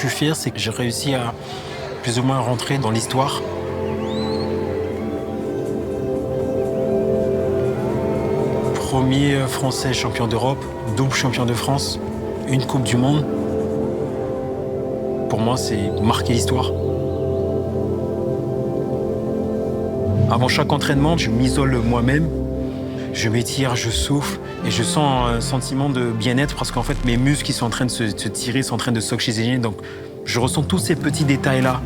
suis fier, c'est que j'ai réussi à plus ou moins rentrer dans l'histoire. Premier Français champion d'Europe, double champion de France, une Coupe du Monde. Pour moi, c'est marquer l'histoire. Avant chaque entraînement, je m'isole moi-même. Je m'étire, je souffle et je sens un sentiment de bien-être parce qu'en fait, mes muscles qui sont en train de se tirer, sont en train de s'oxygéner. Donc, je ressens tous ces petits détails-là.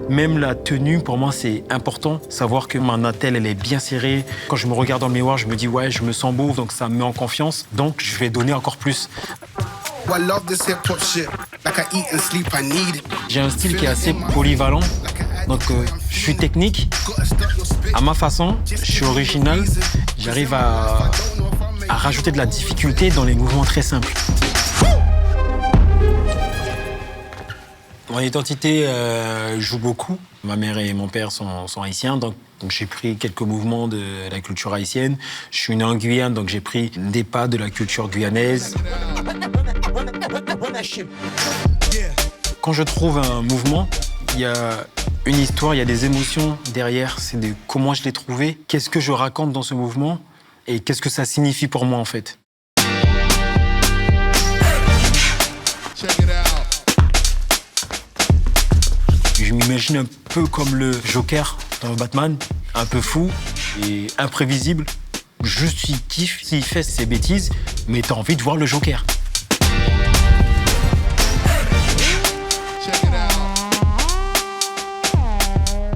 Même la tenue, pour moi, c'est important. Savoir que ma attelle, elle est bien serrée. Quand je me regarde dans le miroir, je me dis, ouais, je me sens beau, donc ça me met en confiance. Donc, je vais donner encore plus. J'ai un style qui est assez polyvalent. Donc, je suis technique. À ma façon, je suis original. J'arrive à rajouter de la difficulté dans les mouvements très simples. Mon identité joue beaucoup. Ma mère et mon père sont haïtiens, donc j'ai pris quelques mouvements de la culture haïtienne. Je suis né en Guyane, donc j'ai pris des pas de la culture guyanaise. Quand je trouve un mouvement, il y a une histoire, il y a des émotions derrière. C'est de comment je l'ai trouvé, qu'est-ce que je raconte dans ce mouvement et qu'est-ce que ça signifie pour moi en fait. Je m'imagine un peu comme le Joker dans Batman, un peu fou et imprévisible. Juste il kiffe, s'il fait ses bêtises, mais t'as envie de voir le Joker.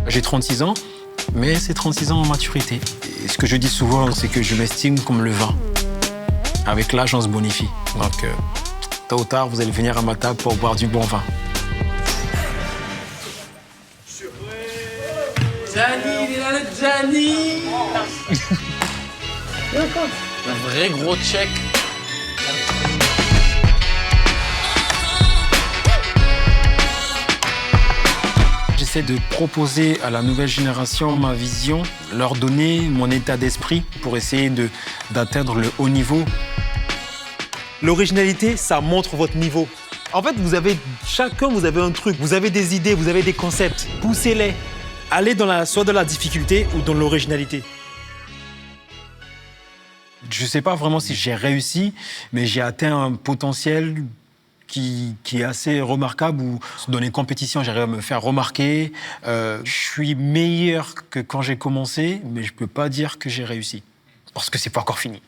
J'ai 36 ans, mais c'est 36 ans en maturité. Et ce que je dis souvent, c'est que je m'estime comme le vin. Avec l'âge, on se bonifie. Donc, tôt ou tard, vous allez venir à ma table pour boire du bon vin. Gianni, il est là, le Gianni. Un vrai gros check. J'essaie de proposer à la nouvelle génération ma vision, leur donner mon état d'esprit pour essayer d'atteindre le haut niveau. L'originalité, ça montre votre niveau. En fait, chacun, vous avez un truc, vous avez des idées, vous avez des concepts. Poussez-les. Allez soit dans la difficulté ou dans l'originalité. Je ne sais pas vraiment si j'ai réussi, mais j'ai atteint un potentiel qui est assez remarquable, où dans les compétitions, j'arrive à me faire remarquer. Je suis meilleur que quand j'ai commencé, mais je ne peux pas dire que j'ai réussi, parce que ce n'est pas encore fini.